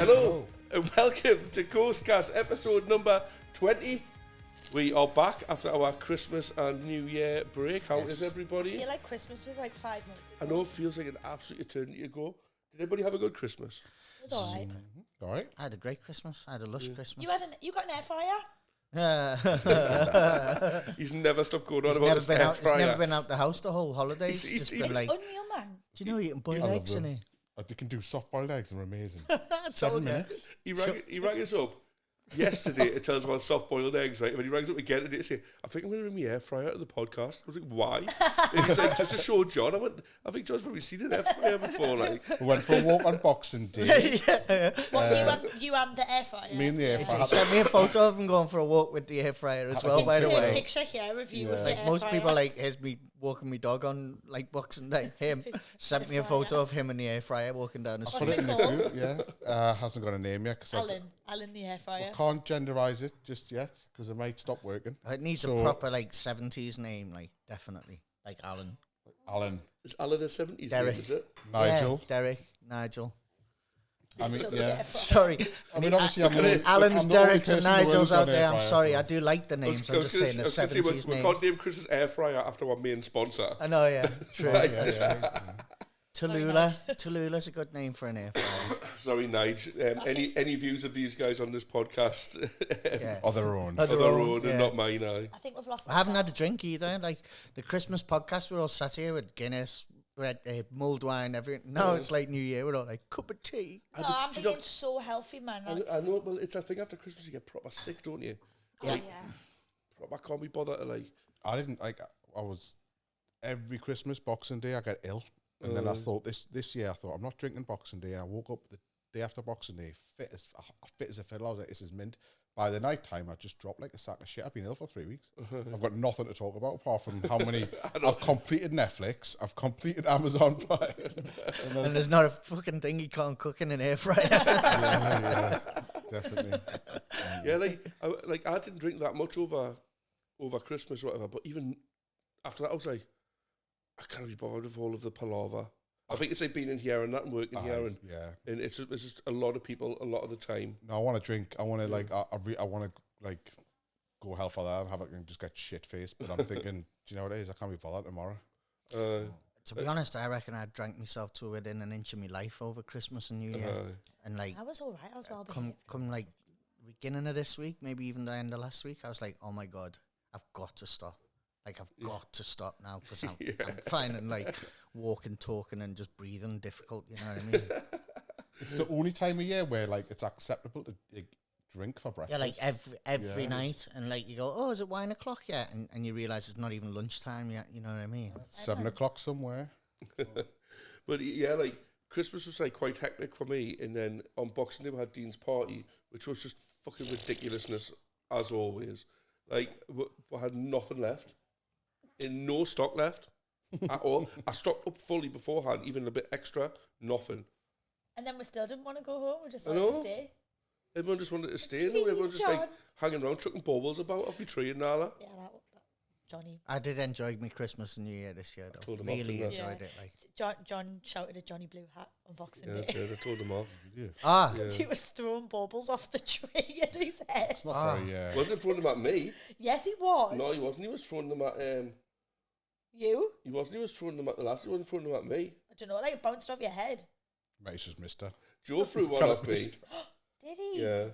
Hello, and welcome to Coastcast episode number 20. We are back after our Christmas and New Year break. How is everybody? I feel like Christmas was like 5 months ago. I know it feels like an absolute eternity ago. Did everybody have a good Christmas? It was alright. All right. I had a great Christmas. I had a lush Christmas. You got an air fryer? He's never stopped going on He's about never his been air out. He's fryer. never been out the house the whole holidays. He's Just been been like, Unreal, man. do you know you can boil I love eggs in them. it? They can do soft-boiled eggs and they're amazing. 7 told ya. minutes. He rang us up yesterday to tell us about soft-boiled eggs, right? When he rang us up again today to say, I think I'm going to bring my air fryer to the podcast. I was like, why? And he's like, just to show John. I went, I think John's probably seen an air fryer before. Like, We went for a walk on Boxing Day. What, you and the air fryer? Me and the air He fryer. sent me a photo of him going for a walk with the air fryer as well, by the Insert way. picture here of you with Yeah. the Like air most fryer. people, like, here's me walking my dog on, like, Boxing Day. Him sent me a photo of him in the air fryer walking down the What's street. it in the called? boot, yeah. Hasn't got a name yet. Cause Alan the air I fryer. can't genderize it just yet because it might stop working. It needs So- a proper, like, 70s name, like, definitely. Like Alan. Alan. is Alan a 70s Derek. name, is it? Nigel. Yeah, Derek. Nigel. I mean, Nigel the yeah. air fryer. Sorry. I mean, obviously, I'm Alan's, I'm the only Derek's, and person in the world Nigels who's got out an air there. I'm fryer, sorry. so- I do like the names. I'm just saying the 70s we names. can't name Chris's air fryer after our main sponsor. I know, yeah. True. Yeah, yeah. Tallulah. Tallulah's a good name for an air fryer. Sorry, Nige. Any views of these guys on this podcast Yeah. Or their own. Other are their own, own and yeah. not mine, aye. I think we've lost. I haven't had a drink either. Like the Christmas podcast, we're all sat here with Guinness, red mulled wine, everything. Now it's like New Year. We're all like cup of tea. No, but I'm do you know- being so healthy, man. Like, I know, well, it's a thing after Christmas you get proper sick, don't you? oh, yeah. Proper can't be bothered to, like... I didn't, like, I was, every Christmas, Boxing Day, I get ill. And then I thought, this year, I thought, I'm not drinking Boxing Day. And I woke up the day after Boxing Day, fit as a fiddle. I was like, this is mint. By the night time, I just dropped like a sack of shit. I've been ill for 3 weeks. I've got nothing to talk about apart from how many... I've completed Netflix. I've completed Amazon Prime. And there's not a fucking thing you can't cook in an air fryer. yeah, definitely. Yeah, I didn't drink that much over Christmas or whatever, but even after that, I was like, I can't be bothered with all of the palaver. I think it's like being in here and that and working here, and Yeah. and it's just a lot of people a lot of the time. No, I want to drink. I want to like. I want to like go hell for that and have it and just get shit faced. But I'm thinking, do you know what it is? I can't be bothered tomorrow. To be honest, I reckon I drank myself to within an inch of my life over Christmas and New Year. And like, I was all right. I was well come behaved. like beginning of this week, maybe even the end of last week, I was like, oh my God, I've got to stop. Like, I've got to stop now because I'm finding like walking, talking and just breathing difficult, you know what I mean? It's the only time of year where like it's acceptable to like, drink for breakfast. Yeah, like every Yeah. night. And like you go, oh, is it wine o'clock yet? And you realise it's not even lunchtime yet, you know what I mean? 7 o'clock somewhere. But yeah, like Christmas was like quite hectic for me, and then on Boxing Day we had Dean's party, which was just fucking ridiculousness as always. Like we had nothing left, and no stock left at all. I stocked up fully beforehand, even a bit extra, nothing. And then we still didn't want to go home. We just I wanted to know. stay. Everyone just wanted to stay, and Please, everyone was just like John. hanging around, chucking baubles about off my tree and all that. Yeah, that Johnny. I did enjoy my Christmas and New Year this year, though. told him off, Really didn't I? enjoyed it. Like, John shouted at Johnny Blue Hat on Boxing Yeah, Day. I told them off. ah, Yeah. He was throwing baubles off the tree at his head. It's not very. Wasn't throwing them at me. Yes, he was. No, he wasn't. He was throwing them at You? He wasn't. He was throwing them at the last. He wasn't throwing them at me. I don't know, like it bounced off your head. Might just missed her. Joe threw one Kind off of me. Did he? Yeah. Little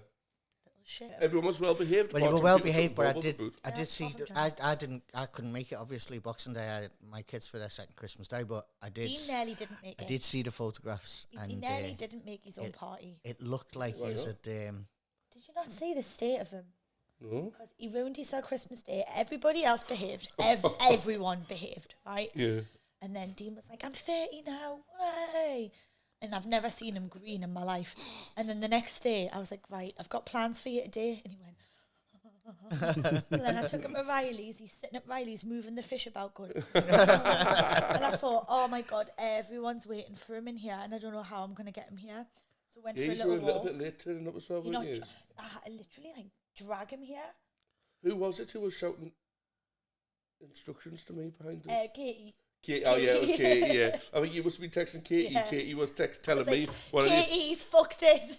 shit. Everyone was well behaved. well, you apart were from well people behaved, but chucking baubles at booth. I Yeah, did see. apart from I couldn't make it. Obviously, Boxing Day. I had my kids for their second Christmas day, but I did. He nearly didn't make I it. did see the photographs, He and nearly didn't make his own it- party. it looked like Why he's not? at. Did you not see the state of him? No. Because he ruined his Christmas Day. Everybody else behaved. Everyone behaved, right? Yeah. And then Dean was like, I'm 30 now, way. And I've never seen him green in my life. And then the next day, I was like, right, I've got plans for you today. And he went, so then I took him to Riley's. He's sitting at Riley's moving the fish about good. And I thought, oh my God, everyone's waiting for him in here. And I don't know how I'm going to get him here. So went Yeah, for a you little were a little walk. bit late turning up as well, You know, weren't you? I had to literally like drag him here. Who was it who was shouting instructions to me behind him? Katie. Katie, oh yeah, it was Katie, yeah. I think you must be texting Katie. Yeah. Katie was telling me. Katie's fucked it. He's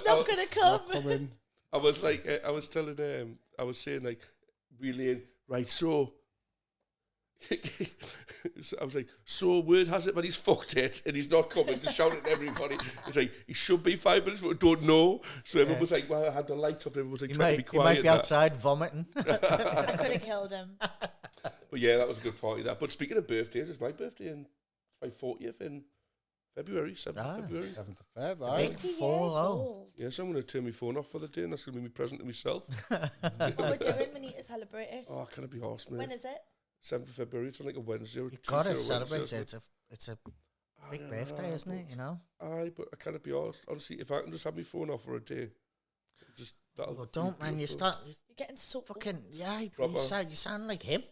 not going to come. I was like, I was saying like, relaying, right, so, I was like, so word has it that he's fucked it and he's not coming to shout at everybody. It's like, he should be 5 minutes, but we don't know. So everyone was like, well, I had the lights up, everyone was like, trying to be quiet. He might be outside vomiting. I could have killed him. But yeah, that was a good party, that. But speaking of birthdays, it's my birthday and my 40th in February, 7th of February. 7th of February. Big 4-0. Yeah, so I'm going to turn my phone off for the day and that's going to be my present to myself. What we're doing, we need to celebrate it. Oh, can I be horse, mate? When is it? 7th of February, it's on like a Wednesday or a You've got to Tuesday or a celebrate Wednesday, it. It's a big birthday, isn't it? You know? Aye, but I can't be honest. Honestly, if I can just have my phone off for a day, just that'll. Well, don't, man. You beautiful. start You're getting so fucking, yeah, Proper. you sound like him.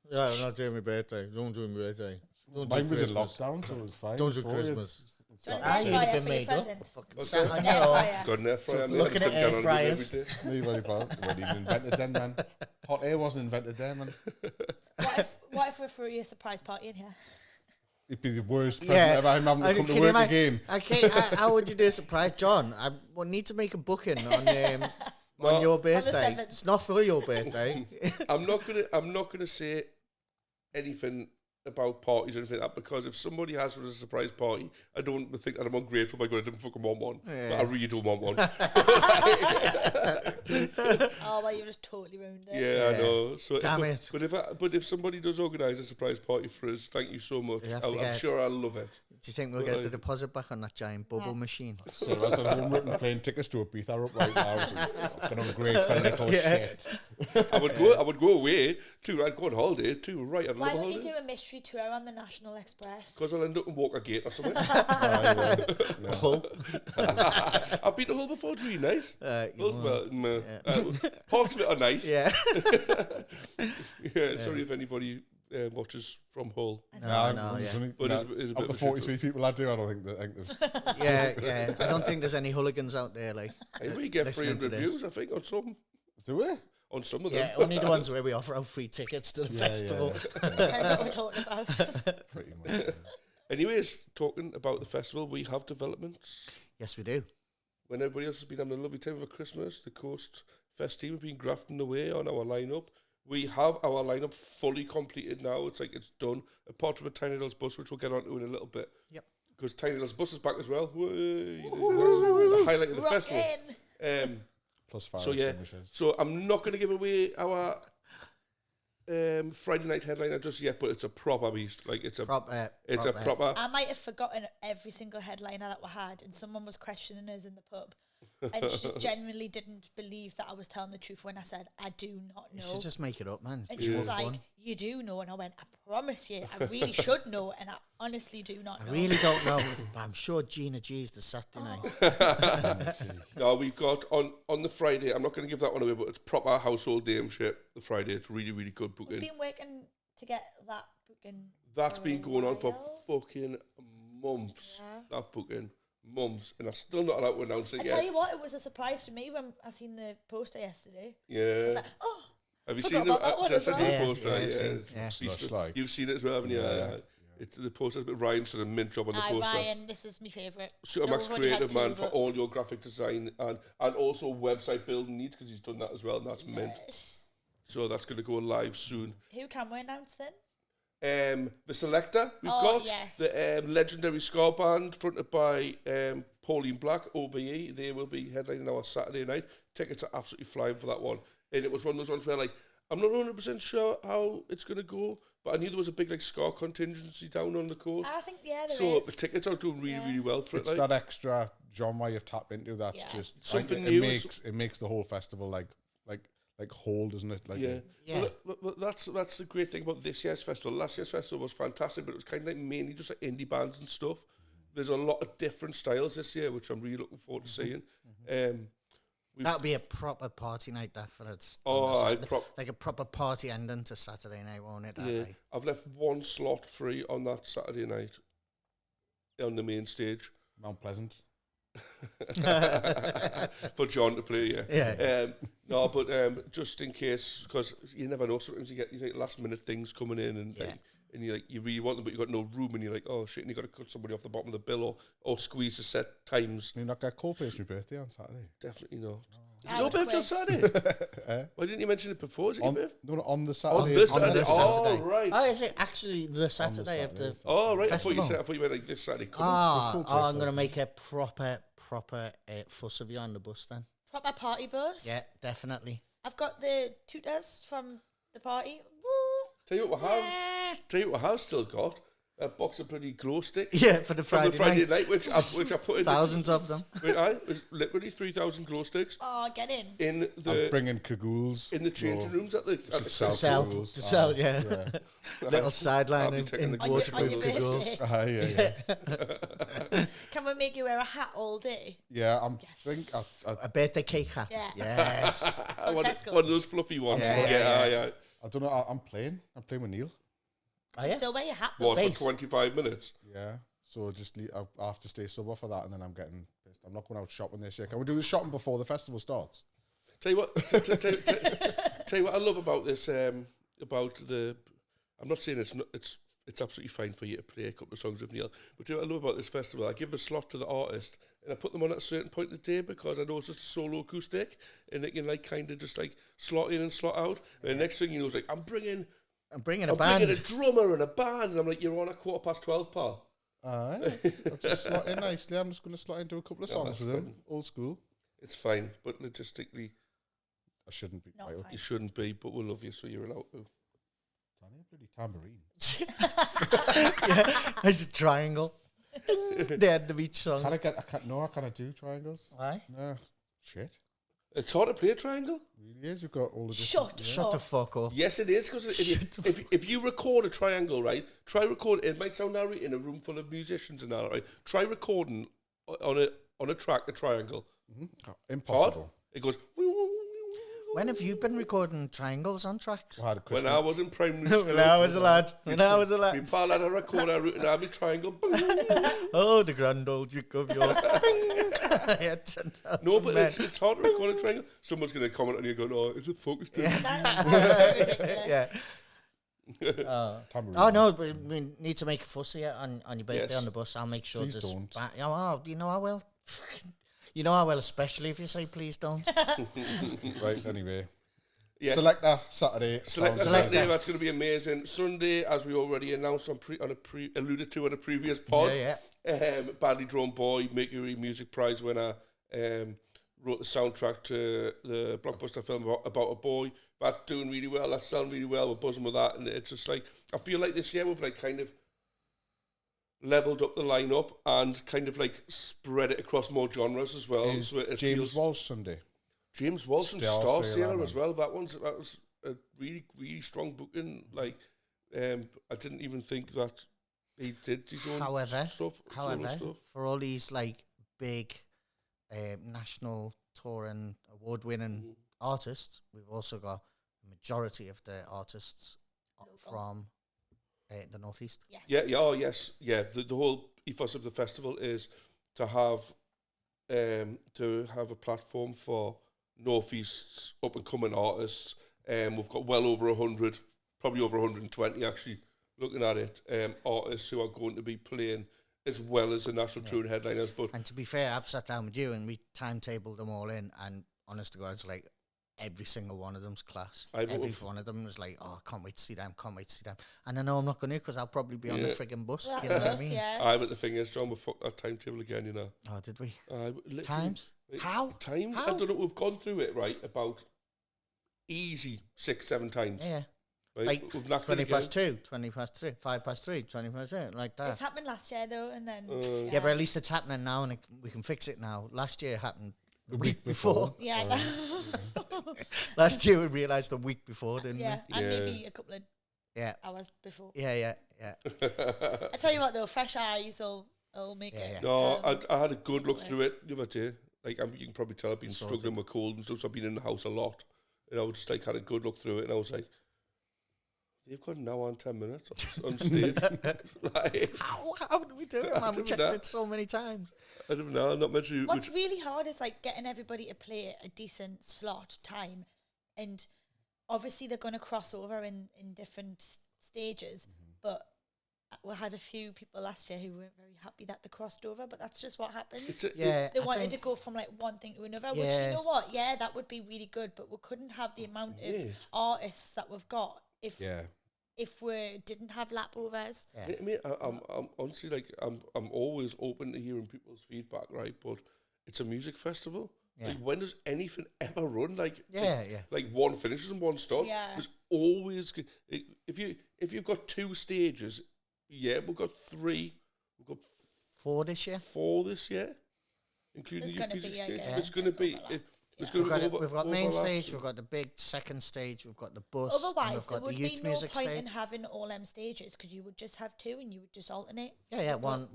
Yeah, I'm not doing my birthday. Don't do my birthday. Don't Mine do was in Christmas. lockdown, so it was fine. Don't do Before Christmas. Don't Ah, air you'd have fryer been for your made up. present. Fucking sat on Air your own. fryer. Got an air fryer. mate. Looking I at just air don't get on with it fryers. every day. Me very bad. It wasn't even invented then, man. Hot air wasn't invented then, man. What if we threw you a surprise party in here? It'd be the worst present ever. I'm having to come to can work you again. Okay, how would you do a surprise, John? I will need to make a booking on your birthday. 7th. It's not for your birthday. I'm not gonna say anything about parties or anything like that because if somebody has a surprise party, I don't think that I'm ungrateful by going, I didn't fucking want one. Yeah. But I really don't want one. Oh, well, you just totally ruined it. Yeah, I know. So, Damn it. But if somebody does organise a surprise party for us, thank you so much. You have to I'm get- sure I'll love it. Do you think we'll get the deposit back on that giant bubble machine? So that's at home written playing tickets to Ibiza up right now. So I'm ungrateful little shit. I would go away too. I'd go on holiday too. Right, I'd Why love a don't you holiday. do a mystery tour on the National Express? Because I'll end up in Walker Gate or something. Hull. I've been to Hull before. It's really nice. You won't. Parts of it are nice. Yeah. Yeah, sorry if anybody watches from Hull. No, yeah. But it's a bit of of the a shit 43 people I do, I don't think there's. Yeah. I don't think there's any hooligans out there like. Hey, we get listening to 300 this. views, I think, on some. Do we? On some of them. Yeah, only the ones where we offer out free tickets to the festival. That's what we're talking about. Pretty much. Yeah. Anyways, talking about the festival, we have developments. Yes, we do. When everybody else has been having a lovely time over Christmas, the Coast Fest team have been grafting away on our lineup. We have our lineup fully completed now. It's like it's done. Apart from a Tyne Idol's bus, which we'll get onto in a little bit. Yep. Because Tyne Idol's bus is back as well. The highlight of the festival. Plus fire So yeah, extinguishers. so I'm not going to give away our Friday night headliner just yet, but it's a proper beast. Like it's a proper. I might have forgotten every single headliner that we had, and someone was questioning us in the pub. And she genuinely didn't believe that I was telling the truth when I said, I do not know. You should just make it up, man. And she was like, you do know. And I went, I promise you, I really should know. And I honestly do not know. I really don't know, but I'm sure Gina G's the Saturday night. No, we've got on the Friday, I'm not going to give that one away, but it's proper household name shit. The Friday, it's really, really good booking. We've been working to get that booking. That's for been a going on for while. fucking months. Yeah. That booking. Months. And I'm still not allowed to announce it I yet. tell you what, it was a surprise to me when I seen the poster yesterday. I Yeah. was like, oh, Have you forgot seen about that one the as well. poster? Yeah, Yeah. yeah. Looks like. You've seen it as well, haven't you? Yeah. It's the poster's a bit Ryan's sort of mint job on the aye, poster. Ryan, this is my favourite. Max We've only had creative two, man for but- all your graphic design and also website building needs because he's done that as well, and that's mint. Yes. So that's going to go live soon. Who can we announce then? The Selector we've Oh, got yes. the legendary ska band fronted by Pauline Black, OBE. They will be headlining our Saturday night. Tickets are absolutely flying for that one, and it was one of those ones where like I'm not 100% sure how it's going to go, but I knew there was a big like ska contingency down on the coast. I think, yeah, there So is. the tickets are doing really, Yeah. really well for It's it. Like. that extra genre you've tapped into that's Yeah. just Something it new. It makes the whole festival like whole, doesn't it? Like Yeah. Yeah. Well, that's the great thing about this year's festival. Last year's festival was fantastic, but it was kind of like mainly just like indie bands and stuff. There's a lot of different styles this year, which I'm really looking forward to seeing. That'll be a proper party night, that for it. Like a proper party ending to Saturday night, won't it? Yeah, I've left one slot free on that Saturday night on the main stage. Mount Pleasant. For John to play, Yeah. No, but just in case, because you never know, sometimes you get these like last minute things coming in and Yeah. like, and you really want them, but you've got no room, and you're like, oh shit, and you got to cut somebody off the bottom of the bill or squeeze the set times. Can you not get co-pays for your birthday on Saturday? Definitely not. I No would birthday on quit. Saturday. Why didn't you mention it before? Is it your On, birthday? no, on the Saturday. On this Saturday. this Oh, Saturday. right. Oh, is it actually the Saturday of the... Oh, right. Festival. I thought you meant like this Saturday. Oh, cool I'm going to festival. make a proper fuss of you on the bus then. Proper party bus. Yeah, definitely. I've got the tutors from the party. Woo! Tell you what I have still got. A box of bloody glow sticks. Yeah, for the From Friday, the Friday night. night, which I put in Thousands of them. It was literally 3,000 glow sticks Oh, get in. in I'm the bringing cagoules. changing rooms at the Sell sell, cagoules. to sell, Ah, yeah. Little sideline I'll be in taking the waterproof On your cagoules. birthday. Yeah. Can we make you wear a hat all day? Yeah, I'm Yes. think A birthday cake hat. Yeah. Yes. one Tesco. of those fluffy ones. Yeah. I don't know. I'm playing with Neil. Oh, You yeah? still wear your hat though. What, for Base. 25 minutes? Yeah. So just I have to stay sober for that, and then I'm getting pissed. I'm not going out shopping this year. Can we do the shopping before the festival starts? Tell you what, tell you what I love about this. About the, I'm not saying it's absolutely fine for you to play a couple of songs with Neil, but tell you what I love about this festival. I give a slot to the artist, and I put them on at a certain point of the day because I know it's just a solo acoustic, and it can like kind of just like slot in and slot out. And the next thing you know is like I'm bringing a band. a drummer and a band, and I'm like, you're on at 12:15, pal. Aye. I'll just slot in nicely. I'm just going to slot into a couple of songs that's with him. fine. Old school. It's fine, but logistically I shouldn't be. Not Right, fine. you shouldn't be, but we'll love you, so you're allowed to. bloody tambourine. Yeah, it's a triangle. They had the beach song. I can't do triangles. Why? No, shit. It's hard to play a triangle. Really is. You've got all the different. Shut the fuck up. Yes, it is, because if you record a triangle, right, try record. It might sound narrow in a room full of musicians and that, right? Try recording on a track a triangle. Oh, impossible. Hard. It goes. When have you been recording triangles on tracks? I had a When Christmas. I was in primary school, When I was a lad. my pal had a recorder and I'd be triangle. Oh, the grand old Duke of York. No, but it's hard to record a triangle. Someone's going to comment on you going, oh, it's a focus thing. That's ridiculous. Yeah. Tambourine. Oh no, but we need to make a fuss here on your birthday Yes. on the bus. I'll make sure Please there's don't. Oh, you know I will. You know I will, especially if you say please don't. Right, anyway. Yes. Selector Saturday. Select sounds Saturday, amazing. that's going to be amazing. Sunday, as we already announced alluded to on a previous pod, Badly Drawn Boy, Mercury Music Prize winner, wrote the soundtrack to the blockbuster film about a boy. That's doing really well. That's selling really well. We're buzzing with that, and it's just like I feel like this year we've like kind of leveled up the lineup and kind of like spread it across more genres as well. Is So it James feels- Walsh Sunday. James Walsh and Star Star Sailor, Sailor as man. well. That was a really, really strong booking. Like, I didn't even think that he did his own stuff. However, solo stuff. for all these like big national touring award-winning artists, we've also got the majority of the artists from the Northeast. Yes. Yeah. The whole ethos of the festival is to have a platform for Northeast's up and coming artists. We've got well over 100, probably over 120 actually. Looking at it, artists who are going to be playing as well as the national touring headliners. But And to be fair, I've sat down with you and we timetabled them all in, and honest to God, it's like every single one of them's class. Every one of them was like, oh, I can't wait to see them, And I know I'm not going to because I'll probably be on the frigging bus. Well, You know what I yes, mean? yeah. but the thing is, John, we fucked that timetable again, you know. Oh, did we? Literally- Times? How? Times? How? I don't know. We've gone through it, right, about easy 6-7 times. Yeah. Right? Like We've knocked 20 it past 2, 20 past 3, 5 past 3, 20 past 8, like that. It's happened last year though, and then Yeah, but at least it's happening now and we can fix it now. Last year it happened the week before. yeah, Last year we realised a week before, didn't yeah, we? and Yeah. maybe a couple of Yeah. hours before. Yeah. I tell you what though, fresh eyes will make Yeah, it. yeah. No, I had a good look through it the other day. Like, you can probably tell I've been Sorted. struggling with cold and stuff, so I've been in the house a lot. And I was just like, had a good look through it, and I was like, they've got an hour and 10 minutes on stage. Like, How did we do it, man? We checked it so many times. I don't know. Not meant to. What's really hard is like getting everybody to play a decent slot time, and obviously they're going to cross over in different stages. But we had a few people last year who weren't very happy that they crossed over. But that's just what happened. They wanted to go from like one thing to another. Which, you know what? Yeah, that would be really good. But we couldn't have the amount of artists that we've got if we didn't have lap overs. Yeah. I mean, I'm honestly, like, I'm always open to hearing people's feedback, right? But it's a music festival. Yeah. Like, when does anything ever run? Like, like one finishes and one starts. Yeah. There's always if you've got 2 stages, we've got 3. We've got 4 this year. 4 this year, including the youth music stage. It's going to be. We've got main stage, we've got the big second stage, we've got the bus, otherwise, we've got there would the youth be no music point stage. in having all them stages because you would just have 2 and you would just alternate. One.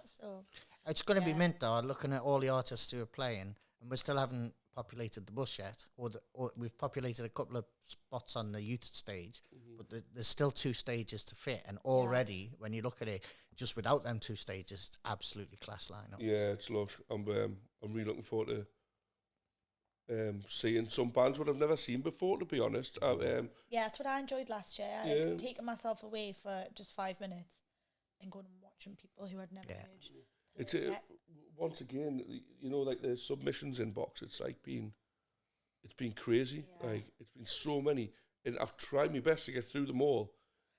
So. It's going to be mint though, looking at all the artists who are playing, and we still haven't populated the bus yet, or we've populated a couple of spots on the youth stage, but there's still 2 stages to fit, and already when you look at it, just without them 2 stages, it's absolutely class lineup. Yeah, it's lush. I'm really looking forward to seeing some bands what I've never seen before, to be honest. That's what I enjoyed last year. I'd taken myself away for just 5 minutes and going and watching people who I'd never heard. It's once again, you know, like the submissions inbox. It's been crazy. Yeah. Like, it's been so many, and I've tried my best to get through them all.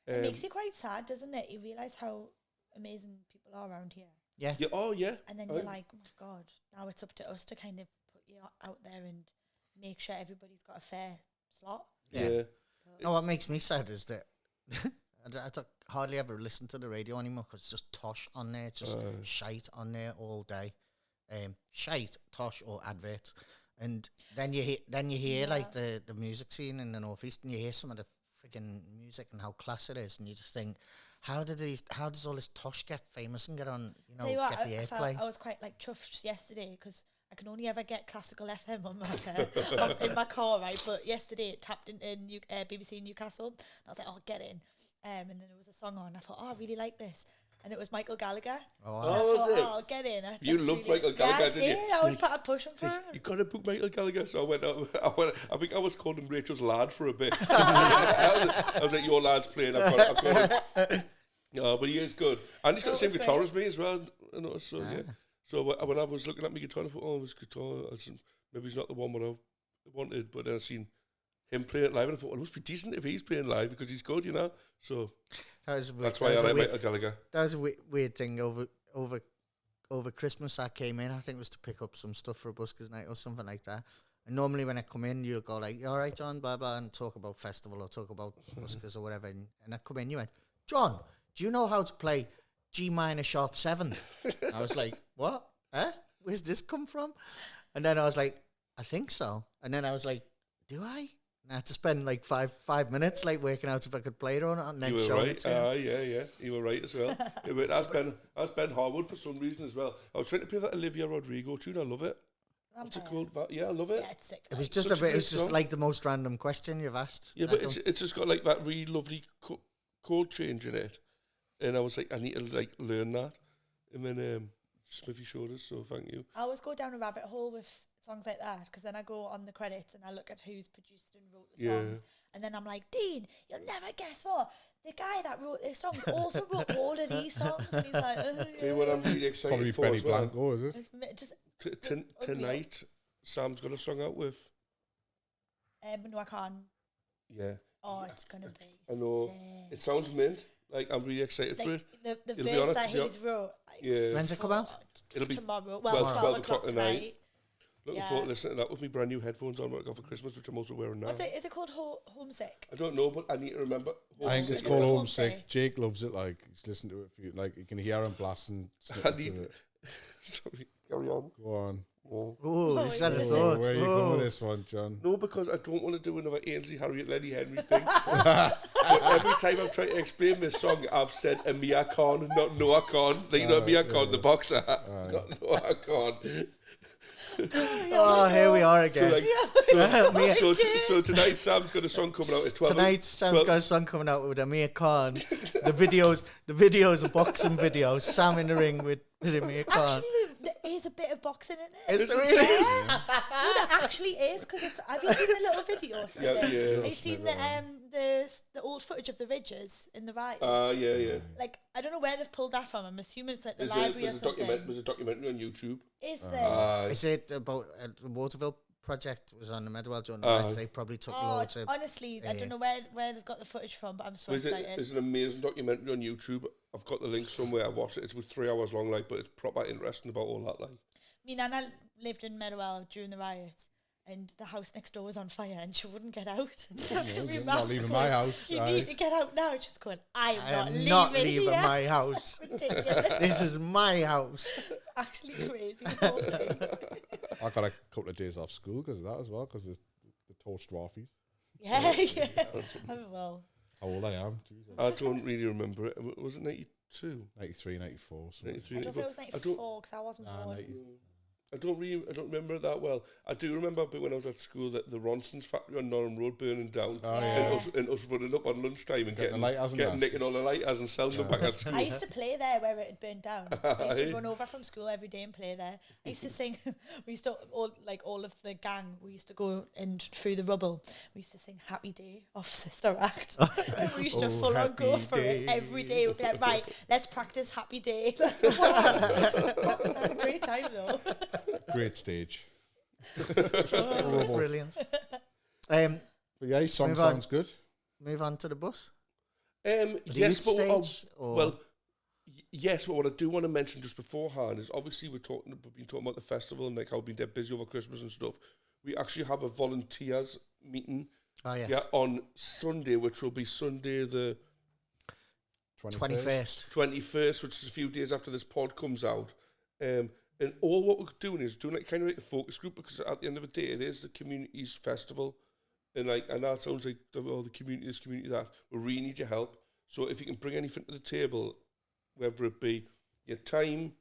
It makes you quite sad, doesn't it? You realise how amazing people are around here. Yeah. Oh yeah. And then you're like, oh my God, now it's up to us to kind of put you out there and make sure everybody's got a fair slot. Yeah. No, what makes me sad is that I don't hardly ever listen to the radio anymore because it's just tosh on there. It's just shite on there all day. Shite, tosh, or adverts. And then you hear like the music scene in the Northeast, and you hear some of the freaking music and how class it is, and you just think, how does all this tosh get famous and get on, get the airplay? I was quite like chuffed yesterday because I can only ever get classical FM on my in my car, right? But yesterday it tapped into BBC Newcastle, and I was like, oh, get in. And then there was a song on. I thought, oh, I really like this. And it was Michael Gallagher. Oh, get in. You loved Michael Gallagher, didn't you? I was pushing for him. You got to book Michael Gallagher. So I went. I think I was calling him Rachel's lad for a bit. I was like, your lad's playing. I've got him. But he is good, and he's got the same guitar as me as well. I noticed, so yeah. So when I was looking at my guitar, I thought, oh, his guitar. I said, maybe he's not the one what I wanted. But then I seen him play it live, and I thought, well, it must be decent if he's playing live because he's good, So that's why I like Michael Gallagher. That was a weird thing over Christmas. I came in, I think it was to pick up some stuff for a buskers night or something like that. And normally when I come in, you'll go like, "You all right, John?" Blah blah, and talk about festival or talk about buskers or whatever. And I come in, you went, "John, do you know how to play G minor sharp 7?" I was like, "What? Where's this come from?" And then I was like, "I think so." And then I was like, "Do I?" And I had to spend like five minutes like working out if I could play it or not, and then you were show right. it to him. Yeah, you were right as well. That's Ben Harwood for some reason as well. I was trying to play that Olivia Rodrigo tune. I love it. What's it called? Yeah, I love it. Yeah, it's sick. It was just it was just like the most random question you've asked. Yeah, but it's just got like that really lovely chord change in it, and I was like, I need to like learn that. And then Smithy showed us, so thank you. I always go down a rabbit hole with songs like that because then I go on the credits and I look at who's produced and wrote the songs, and then I'm like, Dean, you'll never guess what, the guy that wrote these songs also wrote all of these songs. And he's like, oh, yeah. See what I'm really excited Probably for Benny as well. Blanco, is it? Just Tonight, Sam's got a song out with. No, I can't. Yeah. Oh, it's gonna be. I know. Sick. It sounds mint. Like, I'm really excited for it. The verse that he's wrote. Yeah. When's it come out? It'll be tomorrow. 12 o'clock tonight. Looking Yeah. forward to listening to that with my brand new headphones on what I got for Christmas, which I'm also wearing now. What's it? Is it called Homesick? I don't know, but I need to remember. I think it's Homesick. called Homesick. Homesick. Jake loves it. Like, he's listened to it. Like, you can hear him blasting snippets of it. Sorry, carry on. Go on. Oh, he's got a yeah. thought. Where are you going with this one, John? No, because I don't want to do another Ainsley, Harriet, Lenny Henry thing. But every time I've tried to explain this song, I've said Amir Khan, not Noah Khan. Like, you know, Amir Khan, the boxer. Not Noah Khan. Oh, here we are again. So tonight Sam's got a song coming out at 12. Tonight Sam's got a song coming out with Amir Khan. The videos are boxing videos. Sam in the ring with Amir Khan. Actually, there is a bit of boxing in it. Is there really? Yeah. No, there actually is, because have you seen the little videos? Yeah. Have you seen the old footage of the ridges in the riots? Yeah. Like, I don't know where they've pulled that from. I'm assuming it's like the library or something. There's a documentary on YouTube. Is there? Is it about the Waterville project was on the Medwell during the nights? They probably took loads of... Honestly, I don't know where they've got the footage from, but I'm so excited. There's an amazing documentary on YouTube. I've got the link somewhere. I watched it. It's about 3 hours long, like, but it's proper interesting about all that, like. Me Nana lived in Medwell during the riots, and the house next door was on fire, and she wouldn't get out. You're not leaving my house. You need to get out now. And she's going, I am not leaving leaving here. my house. Ridiculous. This is my house. Actually crazy. The whole thing. I got a couple of days off school because of that as well, because the torched trophies. Yeah. Oh, well. That's how old I am. Jesus. I don't really remember it. Was it 92? 93, 94. 93, I don't know if it was 94, because I wasn't born. I don't remember it that well. I do remember a bit when I was at school that the Ronson's factory on Norham Road burning down, and us running up on lunchtime and getting nicking all the lighters and selling them back at school. I used to play there where it had burned down. I used to run over from school every day and play there. I used to sing. We used to all of the gang. We used to go and through the rubble. We used to sing "Happy Day" off Sister Act. We used to full on go for it every day. We'd be like, right, let's practice "Happy Day." Great time though. Great stage. Brilliant. But yeah, his song sounds good. Move on to the bus. Yes, but yes, but what I do want to mention just beforehand is obviously we've been talking about the festival and like how we've been dead busy over Christmas and stuff. We actually have a volunteers meeting. Oh yes. Yeah, on Sunday, which will be Sunday the 21st, which is a few days after this pod comes out. And all what we're doing is doing like kind of like a focus group, because at the end of the day, it is the community's festival, and that sounds like the community, this community that we really need your help. So if you can bring anything to the table, whether it be your time,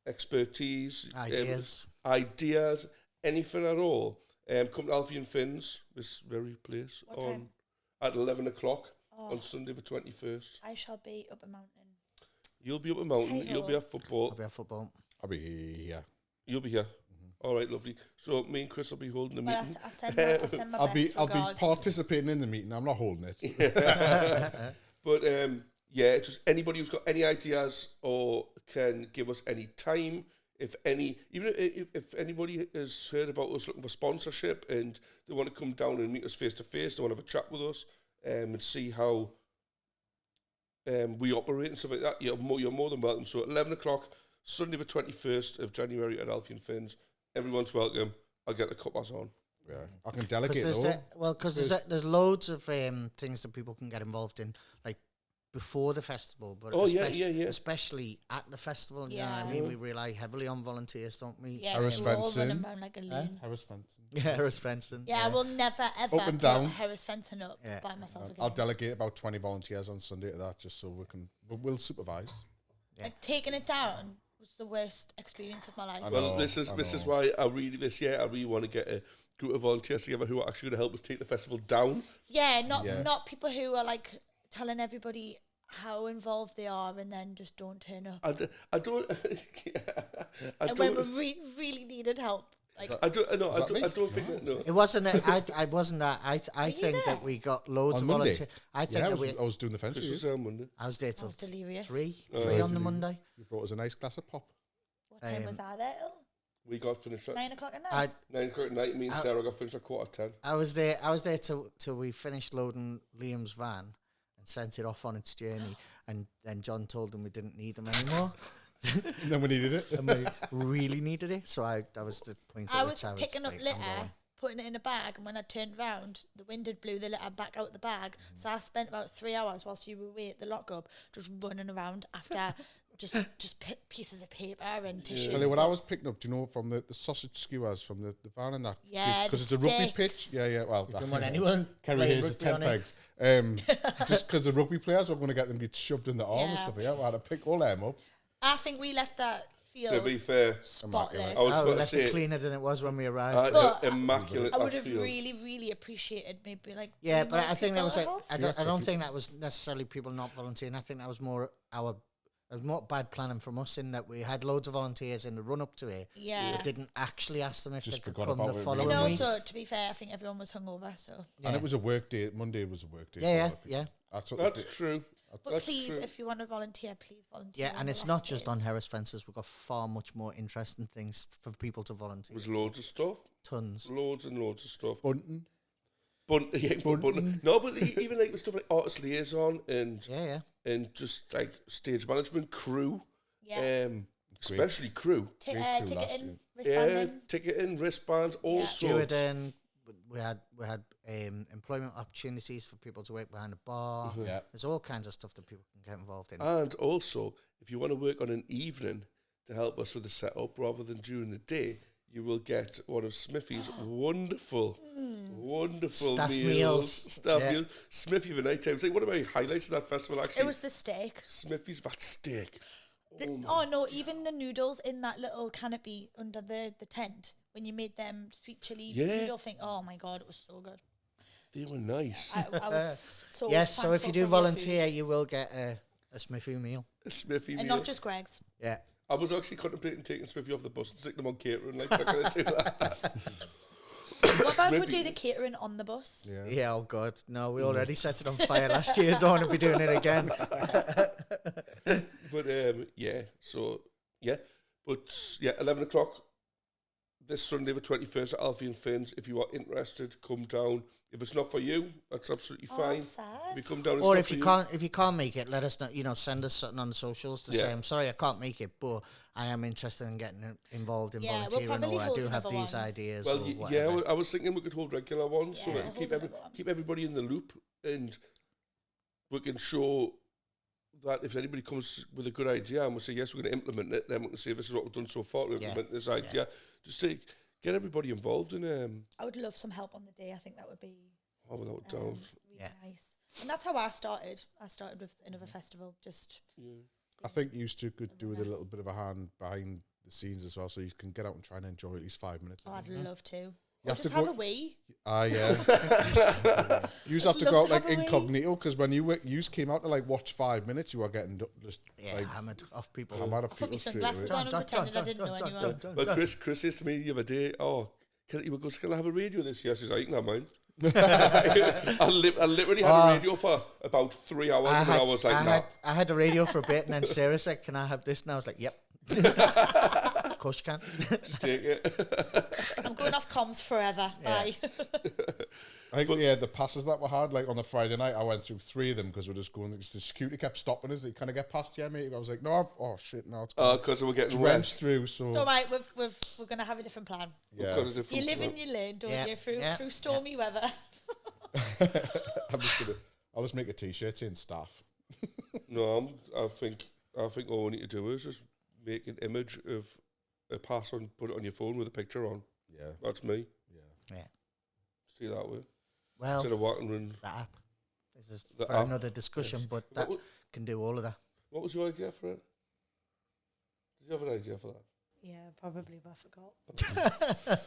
expertise, ideas, anything at all, come to Alfie and Finn's, this very place, at 11 o'clock on Sunday the 21st. I shall be up a mountain. You'll be up a mountain. You'll be at football. I'll be at football. I'll be here. You'll be here. Mm-hmm. All right, lovely. So me and Chris will be holding the meeting. I'll send my best regards. I'll be participating in the meeting. I'm not holding it. But just anybody who's got any ideas or can give us any time, if anybody has heard about us looking for sponsorship and they want to come down and meet us face to face, they want to have a chat with us and see how we operate and stuff like that, you're more than welcome. So at 11 o'clock, Sunday the 21st of January at Alfie and Finn's. Everyone's welcome. I'll get the cuppers on. Yeah, I can delegate though. Because there's loads of things that people can get involved in, like before the festival, but especially at the festival. You know what I mean? We rely heavily on volunteers, don't we? Yeah, Harris fencing. Harris fencing. Yeah, I will never ever up and down. put Harris fencing up by myself again. I'll delegate about 20 volunteers on Sunday to that, just so we'll supervise. Yeah. Like taking it down was the worst experience of my life. Well, this is why I really want to get a group of volunteers together who are actually going to help us take the festival down. Yeah, not people who are like telling everybody how involved they are and then just don't turn up. I don't. When we really needed help. Like, I don't think that. No, it wasn't. I wasn't that. I think that we got loads of volunteers. I was doing the fence. This was on Monday. I was there till delirious. 3 on the Monday. You brought us a nice glass of pop. What time was I there? We got finished at 9 o'clock at night. 9 o'clock at night. Me and Sarah got finished at 10:15. I was there till we finished loading Liam's van and sent it off on its journey. And then John told them we didn't need them anymore. And then we needed it. And we really needed it. So that was the point at which I was picking up litter, putting it in a bag, and when I turned round, the wind had blew the litter back out the bag. So I spent about 3 hours whilst you were away at the lockup just running around after just pieces of paper and tissues. Tell you what I was picking up, do you know, from the sausage skewers from the van and that? Yeah, because it's a rugby pitch. Yeah, well. You don't want anyone carry his 10 pegs. Just because the rugby players were going to get them get shoved in the arm and stuff. Yeah, we had to pick all them up. I think we left that To be fair, spotless. I was about to left say it cleaner than it was when we arrived. But immaculate. I would have feel. really appreciated maybe like. Yeah, maybe but more I think that people was to like, help. I don't think that was necessarily people not volunteering. I think that was more bad planning from us in that we had loads of volunteers in the run up to it. Yeah. But didn't actually ask them if Just they could forgot come the about it, following really. And week. also, to be fair, I think everyone was hungover, so. And it was a work day. Monday was a work day. Yeah, for a yeah, lot of people. yeah. That's true. But That's please, true. if you want to volunteer, please volunteer. Yeah, on and the it's last not just day. on Harris Fences. We've got far much more interesting things for people to volunteer. There's loads of stuff. Tons. Loads and loads of stuff. Bunting. Bunting. No, but even like with stuff like artist liaison and Yeah. and just like stage management, crew, Yeah. especially crew. Great crew last Ticketing, Yeah, wristbanding. ticketing, wristbands, all Yeah. sorts. Stewarding. We had employment opportunities for people to work behind the bar. Yeah. There's all kinds of stuff that people can get involved in. And also, if you want to work on an evening to help us with the setup rather than during the day, you will get one of Smithy's wonderful Staff meals. meals. Staff Yeah. meals. Smithy of the night time. It's like one of my highlights of that festival, actually. It was the steak. Smithy's that steak. Oh no, even the noodles in that little canopy under the tent when you made them sweet chili Yeah. noodle thing. Oh my god, it was so good. They were nice. I was so Yes, so if thankful you do for your volunteer, food. you will get a Smithy meal. A Smithy And meal. not just Greg's. Yeah. I was actually contemplating taking Smithy off the bus and sticking them on catering. Like, I'm going to do that. What about if we Smithy. do the catering on the bus? Yeah. Yeah, oh God. No, we already set it on fire last year. Don't want to be doing it again. But yeah, so yeah, but yeah, 11 o'clock this Sunday, the 21st at Alfie and Finn's. If you are interested, come down. If it's not for you, that's absolutely Oh, fine. I'm sad. If you come down, it's Or not if for you can't make it, let us know. You know, send us something on the socials to say, Yeah. I'm sorry I can't make it, but I am interested in getting involved in Yeah, we'll volunteering, probably or I hold do have another these one. ideas. Well, or yeah, whatever. I was thinking we could hold regular ones so Yeah, that hold keep another one. keep everybody in the loop, and we can show that if anybody comes with a good idea and we say yes, we're going to implement it, then we can say this is what we've done so far to implement this idea. Just to get everybody involved in I would love some help on the day. I think that would be without doubt. really Yeah. nice. And that's how I started. I started with another festival. Just I think you two could do with a little bit of a hand behind the scenes as well, so you can get out and try and enjoy at least 5 minutes. I'd love to. You Or have just to have go- a wee. Yeah. You have to love go out to like have a wee. incognito, because when you came out to like watch 5 minutes, you were getting just Yeah, like hammered off people. hammered at Put me people straight away. sunglasses on and pretended I didn't know anyone. But Chris says to me the other day, he goes, can I have a radio this year? I says, I can have mine. I literally had a radio for about 3 hours, and I was like, nah. I had a radio for a bit, and then Sarah said, "Can I have this?" And I was like, "Yep." Of course you can. Just take it. I'm going off comms forever. Bye. I think the passes that we had, like on the Friday night, I went through 3 of them because we're just going. The security kept stopping us. Can I get past you, mate? I was like, no. Oh shit, no. It's Because we're getting drenched drenched. through. So It's all right. We're going to have a different plan. yeah, You live and you learn, don't Yeah, you? Through yeah, through stormy weather. I'll just make a T-shirt saying staff. No, I think all we need to do is just make an image of a pass on, put it on your phone with a picture on. Yeah, That's me. yeah. Yeah. See that way. Well, Instead of walking around. the app. This is The for app, another discussion, yes. but that What can do all of that. was your idea for it? Did you have an idea for that? Yeah, probably, but I forgot.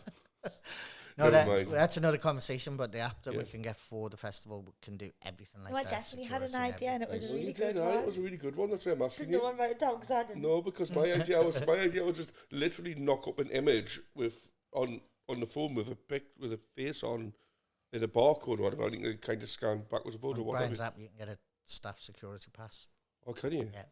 No, Never mind. that's another conversation. But the app that we Yeah. can get for the festival can do everything like No, I that. definitely had an security idea, and it was everything. a really You did, good aye, one. it was a really good one. That's why I'm asking Did you. no one write it down? Because I didn't. No, because my idea was just literally knock up an image with on the phone with a face on in a barcode or whatever. I think kind of scan backwards and forwards or On whatever. Brian's app, you can get a staff security pass. Oh, can you? Yeah,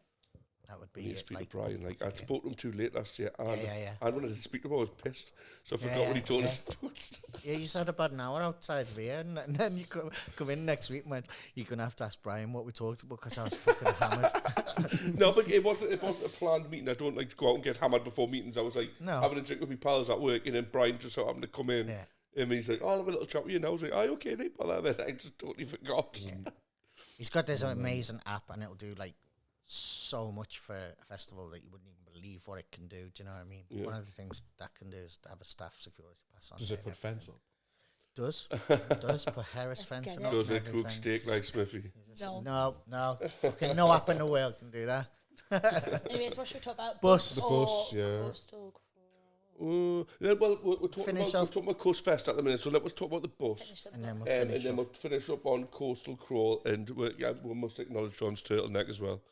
that would I be need to it, speak like, to Brian. Like I spoke to him too late last year, and yeah. and when I did speak to him, I was pissed, so I forgot Yeah, what he told yeah. us. Yeah, you said about an hour outside of here, and then you come in next week and went, you're going to have to ask Brian what we talked about because I was fucking hammered. No, but it wasn't a planned meeting. I don't like to go out and get hammered before meetings. I was like No. having a drink with my pals at work, and then Brian just so happened to come in. Yeah. And he's like, I'll have a little chat with you now. I was like, aye, okay, no bother. I just totally forgot. He's got this amazing app, and it'll do like so much for a festival that you wouldn't even believe what it can do. Do you know what I mean? Yeah. One of the things that can do is to have a staff security pass on. Does there it and put fence up? Does put Harris Let's fence get and it. Does all it and cook everything. steak like Smithy? No. No, fucking no app in the world can do that. Anyways, what should we talk about? Bus. The bus, yeah. Coastal crawl. Yeah, well, we're talking Finish about off. Coastfest at the minute, so let's talk about the bus. Finish the And then bus. we'll And finish then off. we'll finish up on Coastal Crawl, and we must acknowledge John's turtleneck as well.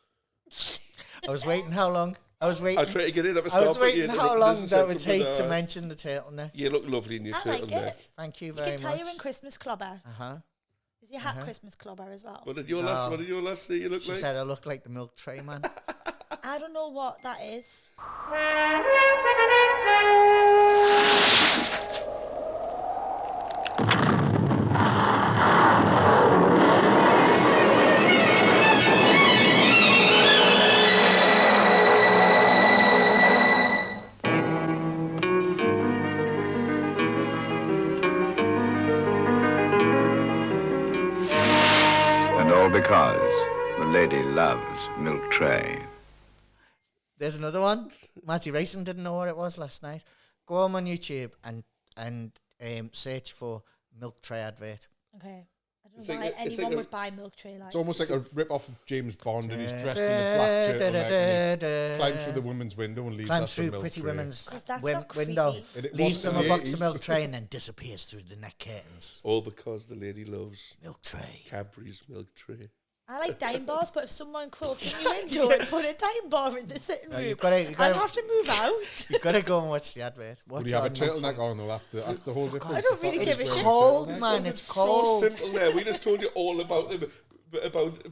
I was waiting how long? I was I waiting. try to get in at the I start, was but waiting you how look long that would insensitive, take to but, mention the turtleneck. You look lovely in your I like turtleneck. it. Thank you You very can tie your much. own Christmas clobber. Uh-huh. Is your hat Christmas clobber as well? What did your No. last say you look She like? said I look like the milk tray man. I don't know what that is. And all because the lady loves milk tray. There's another one. Matty Racing didn't know what it was last night. Go on YouTube and search for milk tray advert. Okay. I don't It's know like why a- it's anyone like a- would buy milk tray like. It's almost like a rip off of James Bond, and he's dressed in the black turtleneck, and he climbs through the woman's window and leaves climbs us a through milk pretty tray. women's 'Cause that's win- not window, creepy. And it leaves wasn't them a in box the of milk 80s. tray, and then disappears through the neck curtains. All because the lady loves Milk tray. Cadbury's milk tray. I like dime bars, but if someone crawled through your window and put a dime bar in the sitting No, room, you've gotta- I'd have to move out. You've got to go and watch the advert. Would Watch you have a it on turtleneck on though? That's the whole difference. I don't really If give a that's shit. wearing Cold, turtleneck. man. So It's so cold. simple there. We just told you all about them. About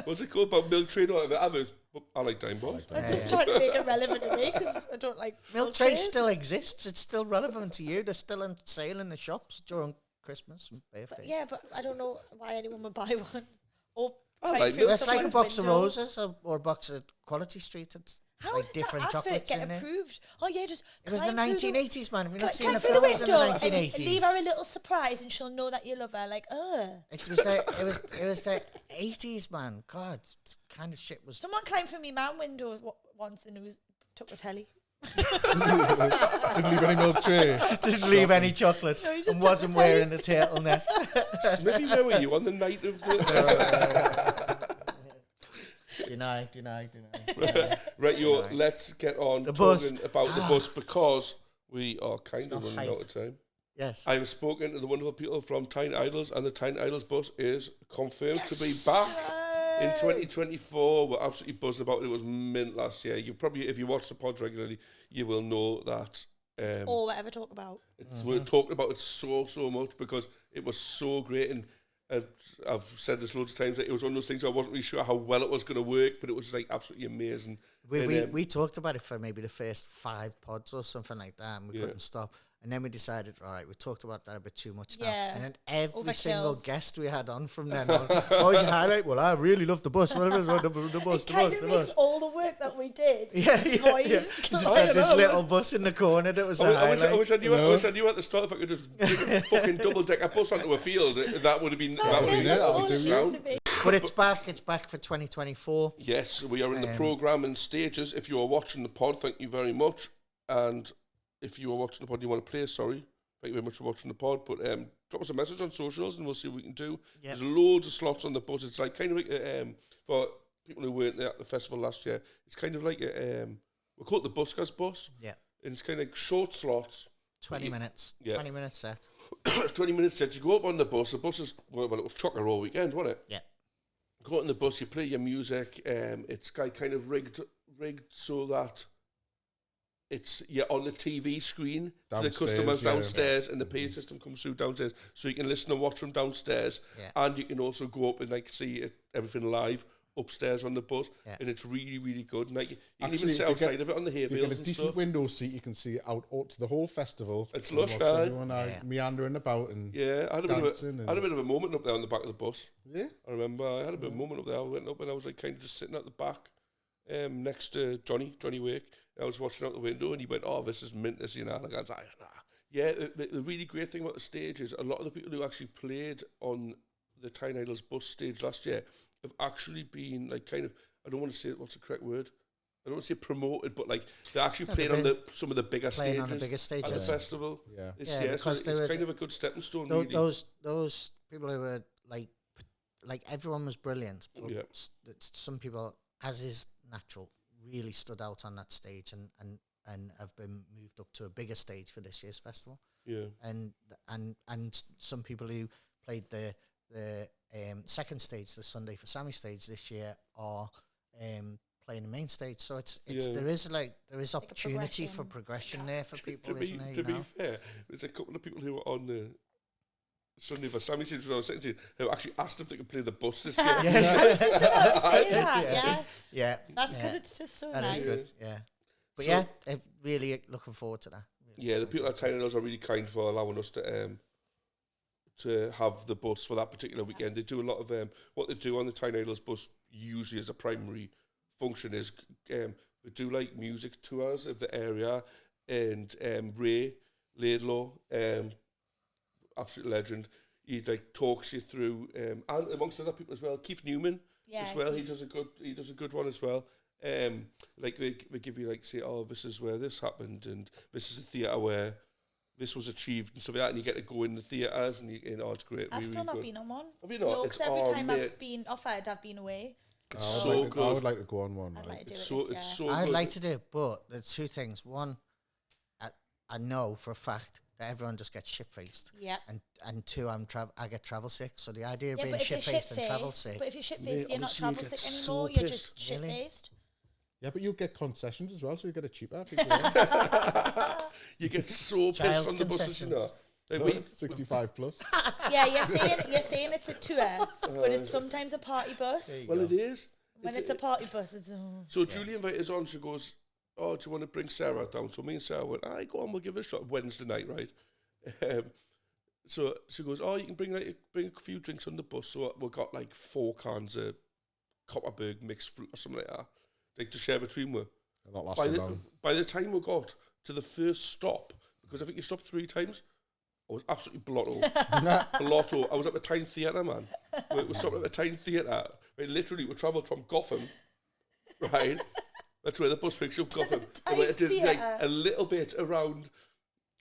what's it called? About milk tray and all that. I like dime bars. I'm just trying to make it relevant to me because I don't like Milk tray trays. still exists. It's still relevant to you. They're still on sale in the shops during Christmas and birthdays. Yeah, but I don't know why anyone would buy one. Or I climb like through milk. It's like a someone's box of window. roses or a box of Quality Street. It's How like did different that advert chocolates get in there. approved? Oh yeah, just It was the climb through 1980s, man. Have you not seen climb the through the films in the window and 1980s? leave her a little surprise, and she'll know that you love her. Like, It was the 80s, man. God, kind of shit was. someone climbed through my man window once and it was took the telly. Didn't leave any milk tray. Didn't leave any chocolate No, he just and took wasn't the telly. wearing a turtleneck. Smithy, where were you on the night of the? Deny. Right, let's get on The bus. talking about the bus because we are kind of not running height. out of time. Yes. I have spoken to the wonderful people from Tyne Idols, and the Tyne Idols bus is confirmed to be back in 2024. We're absolutely buzzing about it. It was mint last year. You probably, if you watch the pod regularly, you will know that. Or whatever talk about. We're talking about it so much because it was so great, and I've said this loads of times that it was one of those things I wasn't really sure how well it was going to work, but it was like absolutely amazing. We talked about it for maybe the first 5 pods or something like that, and we Yeah. couldn't stop. And then we decided, all right, we talked about that a bit too much now. Yeah. And then every Overkill. single guest we had on from then on, what was your highlight? Well, I really loved the bus. What was the bus? It The kind bus, of the makes bus. all the work that we did. Yeah. void. Just I had this know, little bus in the corner that was the I wish highlight. I knew at the start if I could just bring a fucking double-decker bus onto a field. That would have been That's would it, be that's it, all that would it do, used yeah. to be. But it's back. It's back for 2024. Yes, we are in the programme and stages. If you are watching the pod, thank you very much. And if you are watching the pod and you want to play, sorry, thank you very much for watching the pod. But drop us a message on socials and we'll see what we can do. Yep. There's loads of slots on the bus. It's like kind of like, for people who weren't there at the festival last year, it's kind of like, we call it the Buskers bus. Yeah. And it's kind of like short slots. 20 minutes. Yeah. 20 minutes set. 20 minutes set. You go up on the bus. The bus is, well, it was chocker all weekend, wasn't it? Yeah. Go out on the bus, you play your music. It's kind of rigged so that you're on the TV screen to the Downstairs, customers yeah. downstairs, and the pay system comes through downstairs, so you can listen and watch from downstairs, Yeah. and you can also go up and like see everything live upstairs on the bus, Yeah. and it's really good. And, like you can Actually, even sit if you outside get- of it on the hay If you bales get a and decent stuff. window seat, you can see out to the whole festival. It's and lush, watch aye. everyone Yeah. meandering about and Yeah, I had a dancing bit of a moment up there on the back of the bus. yeah. I remember I had a bit of a moment up there. I went up and I was like kind of just sitting at the back, next to Johnny Wake. I was watching out the window and he went, "Oh, this is mint, this, you know." And I was like, "Nah." Yeah, the really great thing about the stage is a lot of the people who actually played on the Tyne Idols bus stage last year have actually been like kind of, I don't want to say what's the correct word. I don't want to say promoted, but like they actually No, played they've on been some of the bigger playing stages on the bigger at the stages. festival Yeah. this Yeah, year. So because it's they were kind of a good stepping stone. Tho- really. Those people who were like everyone was brilliant. But Yeah. some people as is natural, really stood out on that stage and have been moved up to a bigger stage for this year's festival. Yeah. And some people who played the second stage, the Sunday for Sammy stage this year, are playing the main stage. So it's there is opportunity for progression there for people, isn't there? To be fair, there's a couple of people who were on the Sunday for Sammy stage when I was sitting who actually asked if they could play the bus this year. I was just about to say that, Yeah. That's because it's just so That nice. is good, yeah. But So- really looking forward to that. Yeah, the people at Tyne Idol are really kind for allowing us to have the bus for that particular weekend. They do a lot of what they do on the Tyne Idol's bus usually as a primary function is they do like music tours of the area, and Ray Laidlaw, absolute legend, he like talks you through and amongst other people as well. Keith Newman as well. He does a good one as well. Like we give you like, say, oh, this is where this happened, and this is a theatre where this was achieved and stuff like that, and you get to go in the theatres and it's great. I've really, still not good. been on one. Have you not? No, It's because every time mate, I've been offered, I've been away. it's I so would good. like to go on one. I'd like to do It's it so this it's year. so I'd good. like to do it, but there's two things. One, I know for a fact that everyone just gets shit-faced. Yeah. And two, I get travel sick. So the idea of Yeah, being but if you're shit-faced and travel shit-faced, sick. but if you're shit-faced, Mate, you're not honestly, you travel get sick so anymore. You're pissed. just Really? shit-faced. Yeah, but you get concessions as well, so you get it cheaper. I think, You get so Child pissed on the buses, you know. Like we, 65 plus. Yeah, you're saying it's a tour, but it's sometimes a party bus. well, it is. When it's a party bus, it's So Julie invited us on. She goes, "Oh, do you want to bring Sarah down?" So me and Sarah went, "Aye, go on, we'll give it a shot." Wednesday night, right? So she goes, "Oh, you can bring a few drinks on the bus." So we got like 4 cans of Copperberg mixed fruit or something like that, like to share between us. Not lasting long. By the time we got to the first stop, because I think you stopped 3 times, I was absolutely blotto. Blotto. I was at the Tyne Theatre, man. We stopped at the Tyne Theatre. Right, literally, we travelled from Gotham, right? That's where the bus picks up Gotham. And we did like a little bit around,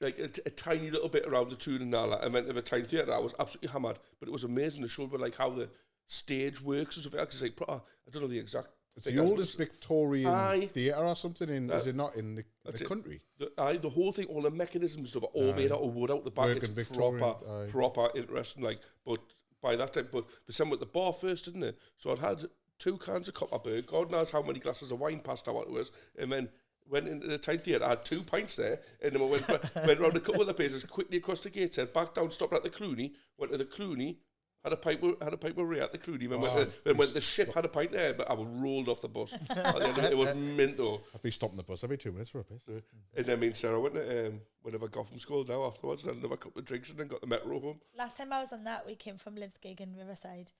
like a tiny little bit around the Tune and Nala, and went to the Tyne Theatre. I was absolutely hammered, but it was amazing. They showed me like how the stage works and stuff like that. 'Cause it's like, I don't know the exact. It's the oldest Victorian theatre or something is it not in the it. country? The whole thing, all the mechanisms of it, all made out of wood out the back. Working It's Victorian, proper interesting. Like, but by that time, but they sent me at the bar first, didn't they? So I'd had 2 cans of Copperberg. God knows how many glasses of wine passed out to us, and then went into the Tyne Theatre. I had 2 pints there, and then I went round a couple of the places, quickly across the gateshead, back down, stopped at the Clooney, went to the Clooney. Had a pipe with Ray at the Clooney. Then went the ship, had a pint there, but I was rolled off the bus. It was mint though. I'd be stopping the bus every 2 minutes for a piss. And then me and Sarah went to whenever Gotham School now afterwards, and had another couple of drinks and then got the metro home. Last time I was on that, we came from Liv's gig in Riverside,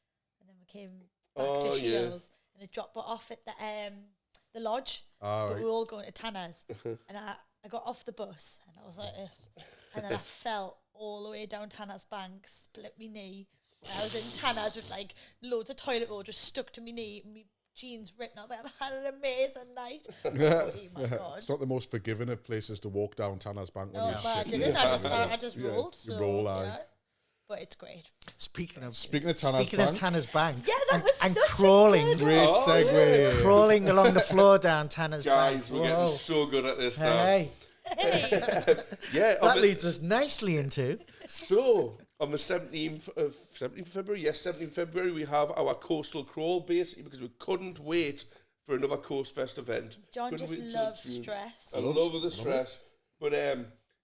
and then we came back to Shields, and it dropped off at the lodge. But we were all going to Tanner's, and I got off the bus, and I was like this, and then I fell all the way down Tanner's bank, split my knee. I was in Tanner's with like loads of toilet roll just stuck to my knee, and my jeans ripped, and I was like, I've had an amazing night. Oh my God. It's not the most forgiving of places to walk down Tanner's Bank when No, you're but I shit. didn't. I just rolled. you So, roll, aye. yeah. But it's great. Speaking of Tanner's Bank. Tanner's Bank. Yeah, that was and such crawling. a good Great segue. Crawling along the floor down Tanner's Bank. Guys, we're getting so good at this now. Hey, Yeah, that leads us nicely into. so on the 17th of February, yes, 17th February, we have our coastal crawl, basically because we couldn't wait for another Coast Fest event. John Couldn't just wait till loves June. stress. I love the stress. But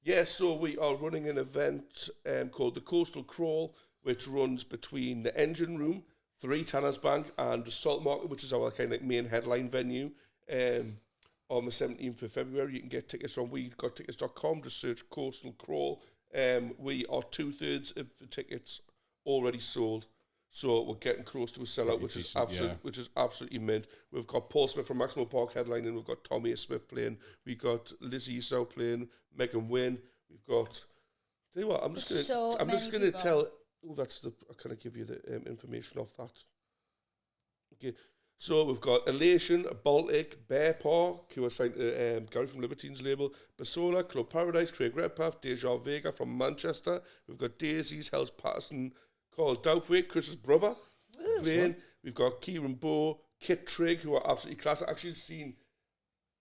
yeah, so we are running an event called the Coastal Crawl, which runs between the Engine Room, 3 Tanner's Bank, and the Salt Market, which is our kind of main headline venue. On the 17th of February, you can get tickets from wegottickets.com. Just search Coastal Crawl. We are 2/3 of the tickets already sold. So we're getting close to a sellout, which is absolutely mint. We've got Paul Smith from Maximo Park headlining. We've got Tommy A. Smith playing. We've got Lizzie Sow playing. Megan Wynn. We've got. Tell you what, I'm just gonna tell. Oh, that's the. I kind of give you the information off that. Okay, so we've got Elation, Baltic, Bear Park, who are signed to Gary from Libertines label, Basola, Club Paradise, Craig Redpath, Deja Vega from Manchester. We've got Daisy's, Hell's Patterson, called Doubtweight, Chris's brother. Playing. We've got Kieran Bow, Kit Trigg, who are absolutely class. I actually seen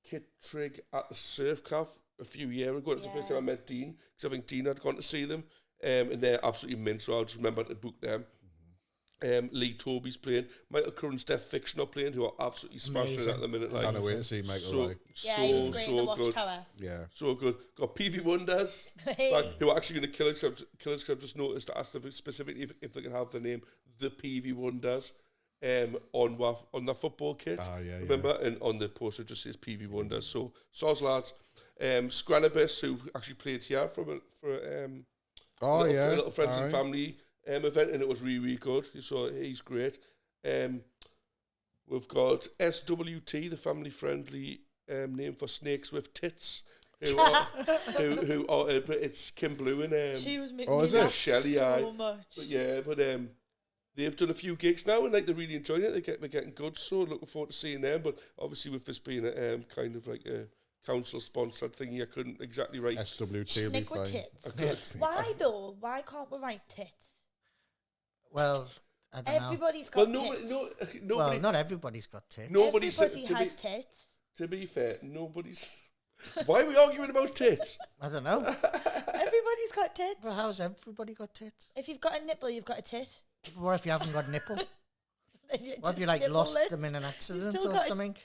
Kit Trigg at the Surf Cafe a few years ago. It was the first time I met Dean, because I think Dean had gone to see them, and they're absolutely mint, so I'll just remember to book them. Lee Toby's playing. Michael Curran, Steph Fiction are playing, who are absolutely smashing it at the minute. I can't wait to see Michael. Yeah, he was great in the Watchtower. Yeah. So good. Got PV Wonders, who are actually going to kill us, because I've just noticed to ask them specifically if they can have the name The PV Wonders on the football kit. Remember? And on the poster it just says PV Wonders. So, soz lads. Scranibus, who actually played here for a little friends and family event, and it was really, really good. So he's great. We've got SWT, the family-friendly name for snakes with tits. Who are it's Kim Blue and she was making me laugh Shelley so much. But they've done a few gigs now, and like they're really enjoying it. They're getting good, so looking forward to seeing them. But obviously, with this being a kind of like a council-sponsored thing, I couldn't exactly write SWT Snake with tits. Why though? Why can't we write tits? Well, I don't know. Everybody's got tits. Nobody, well, not everybody's got tits. Everybody has tits. To be fair, nobody's... Why are we arguing about tits? I don't know. Everybody's got tits. Well, how's everybody got tits? If you've got a nipple, you've got a tit. What if you haven't got a nipple? What if you lost them in an accident or something?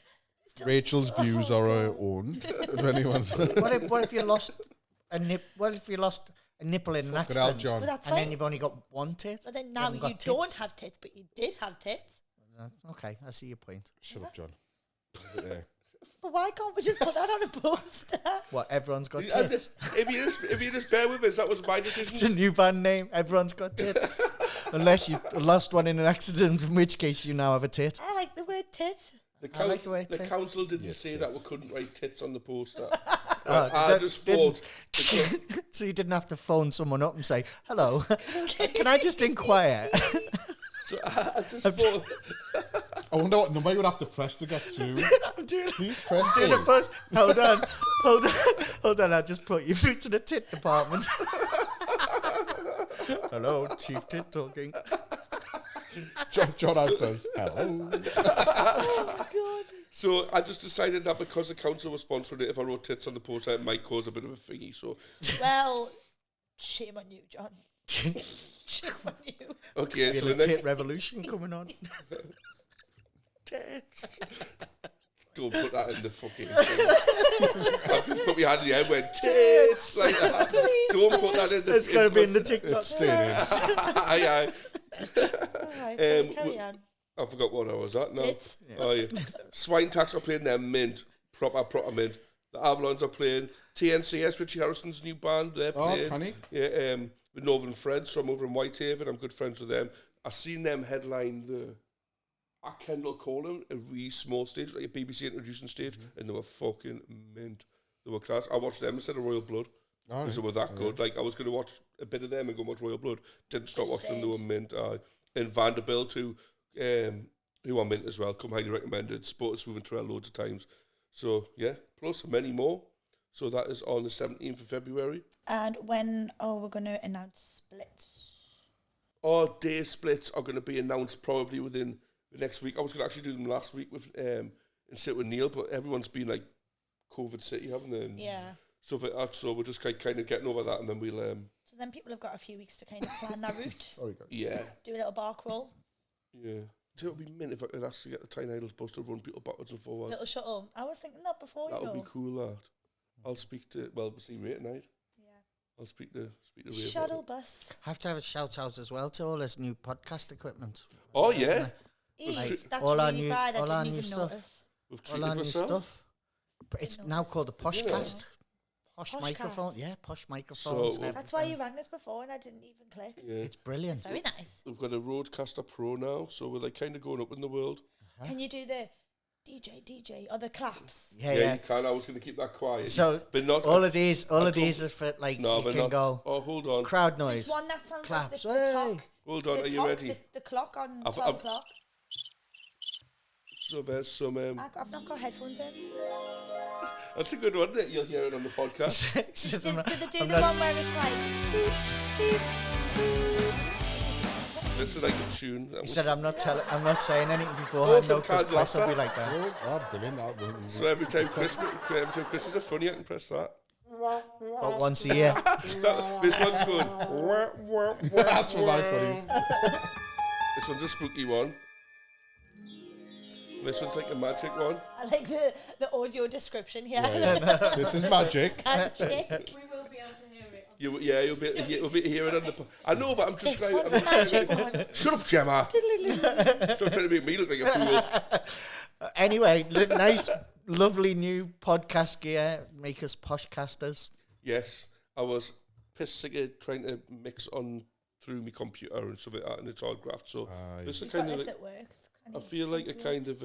Rachel's views are her own. If anyone's... what if you lost a nip? What if you lost a nipple in an accident, John. Well, and then you've only got one tit? But then now you don't have tits, but you did have tits. Okay, I see your point. Shut up, John. Leave it there. But why can't we just put that on a poster? What? Everyone's got tits. If you just bear with us, that was my decision. It's a new band name. Everyone's got tits, unless you lost one in an accident, in which case you now have a tit. I like the word tit. The council didn't say that we couldn't write tits on the poster. I just thought... So you didn't have to phone someone up and say, hello, can I just inquire? So I just thought... I wonder what number you would have to press to get through. Please press a post. Hold on. I'll just put you through to the tit department. Hello, Chief Tit talking. John out says, hello. Oh, God. So I just decided that because the council was sponsoring it, if I wrote tits on the poster, it might cause a bit of a thingy. So, well, shame on you, John. Shame on you. Okay, so the the tit next revolution coming on. tits. Don't put that in the fucking thing. I've just put my hand in the air and went tits like that. Don't put that in the. It's got to be in the TikTok. It's staying in. Aye. Alright, so carry on. I forgot what I was at now. Tits. Yeah. Oh, yeah. Swine Tax are playing their mint. Proper mint. The Avalons are playing. TNCS, Richie Harrison's new band, they're playing. Oh, can he? Yeah, with Northern Friends from over in Whitehaven. I'm good friends with them. I seen them headline at Kendall Colin, a really small stage, like a BBC introducing stage, and they were fucking mint. They were class. I watched them instead of Royal Blood. Because they were that good. Like, I was going to watch a bit of them and go watch Royal Blood. Didn't stop watching them, they were mint. And Vanderbilt, who are mint as well, come highly recommended. Sport us moving trail loads of times. So, yeah, plus many more. So that is on the 17th of February. And when are we going to announce splits? Our day splits are going to be announced probably within the next week. I was going to actually do them last week with and sit with Neil, but everyone's been like COVID city, haven't they? And yeah. Stuff like that. So we're just kind of getting over that, and then we'll. So then people have got a few weeks to kind of plan their route. Yeah. Do a little bar crawl. Yeah. It would be mint if I could actually get the Tyne Idol bus to run people backwards and forwards. Little shuttle. I was thinking that before. That would be cool. That. I'll speak to. Well, we'll see Ray tonight. Yeah. I'll speak to Ray. Shuttle bus. Have to have a shout out as well to all this new podcast equipment. Oh yeah. That's all our really new, bad. all I our didn't new even stuff. notice. All our new stuff. But it's now called the Poshcast. Posh microphone. Yeah, posh microphones. So that's why you rang us before and I didn't even click. Yeah. It's brilliant. It's very nice. We've got a Rodecaster Pro now, so we're like kind of going up in the world. Can you do the DJ or the claps? Yeah, you can. I was going to keep that quiet. So, but not all of these is for like you can go. Oh, hold on. Crowd noise. There's one that sounds claps. like the clock. Hold on, are you ready? The clock on 12 o'clock. So there's some. I've not got headphones in. That's a good one. That you'll hear it on the podcast. Did they do the one where it's like beep, beep, beep? This is like a tune. He said, I'm not saying anything beforehand, no, because Chris will be like that. Oh, brilliant. That So every time Chris is a funny, I can press that. But once a year. This one's going. That's what my funnies. This one's a spooky one. This one's like a magic one. I like the audio description here. Yeah. This is magic. Magic. We will be able to hear it. You'll be able to hear it on the. I know, but I'm just This trying. one's a magic one. Shut up, Gemma. Stop trying to make me look like a fool. Anyway, nice, lovely new podcast gear. Make us poshcasters. Yes, I was pissed sick of trying to mix on through my computer and stuff like that, and it's all graphed. So this is You've kind got of this like, at work. It's kind I of feel like it kind of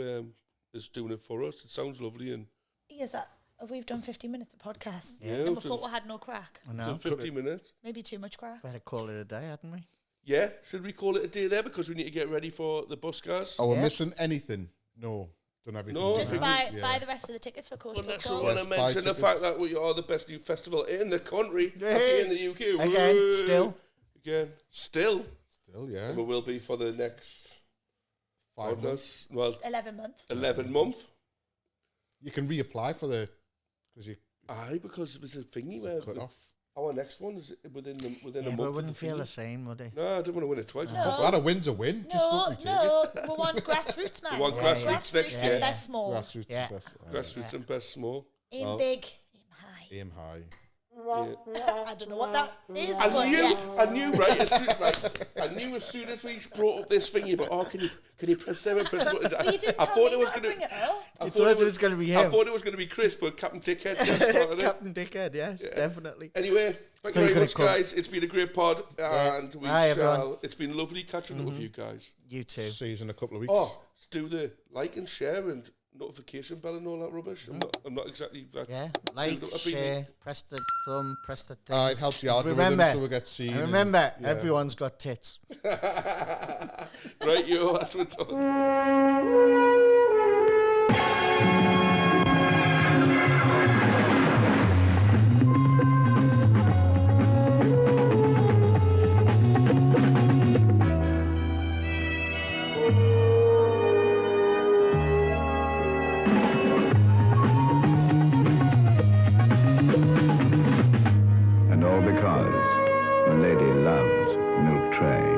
is doing it for us. It sounds lovely and Is that? We've done 50 minutes of podcast. Yeah, And we we've thought done- we had no crack. I know. done 50 minutes. Maybe too much crack. Better call it a day, hadn't we? Yeah, should we call it a day there because we need to get ready for the bus, guys? Are we Yeah. missing anything? No. Done everything. No, I Just think buy the rest of the tickets for Well, Coastcast. next I want Yes, to buy mention the tickets. fact that we are the best new festival in the country, actually in the UK. Again, Woo! still. Again, still. Still, yeah. And we will be for the next 5 months. Well, 11 months. 11 month. You can reapply for the because you Aye, because it was a thingy where cut off. our next one is within a Yeah, month. but it of wouldn't the feel the thingy. same, would it? No, I don't want to win it twice. No. Fuck Well, a win's a win. Just No, fucking take no, we want grassroots, man. We want Yeah, grassroots next and year. best small. it. Grassroots Yeah. is best. Grassroots and best small. Aim Well- big, aim high. Aim high. Yeah. I don't know what that is, I but knew, yes. I knew, I knew as soon as we brought up this thingy, but can you press them and press buttons? But you didn't I tell thought me it was how to going bring it up. I You thought thought it was going to be I him. thought it was going to be Chris, but Captain Dickhead just started it. Captain Dickhead, yes, definitely. Anyway, thank So you you very much, could've come. guys. It's been a great pod, and we Hi, shall. everyone. It's been lovely catching up with you guys. You too. See you in a couple of weeks. Oh, let's do the like and share and notification bell and all that rubbish. I'm not exactly that. Yeah, like, I've been- share, press the thumb, press the thing. It helps the algorithm, Remember, so we get seen. and and- remember, yeah. everyone's got tits. Right, yo, that's what's done. And all because the lady loves milk tray.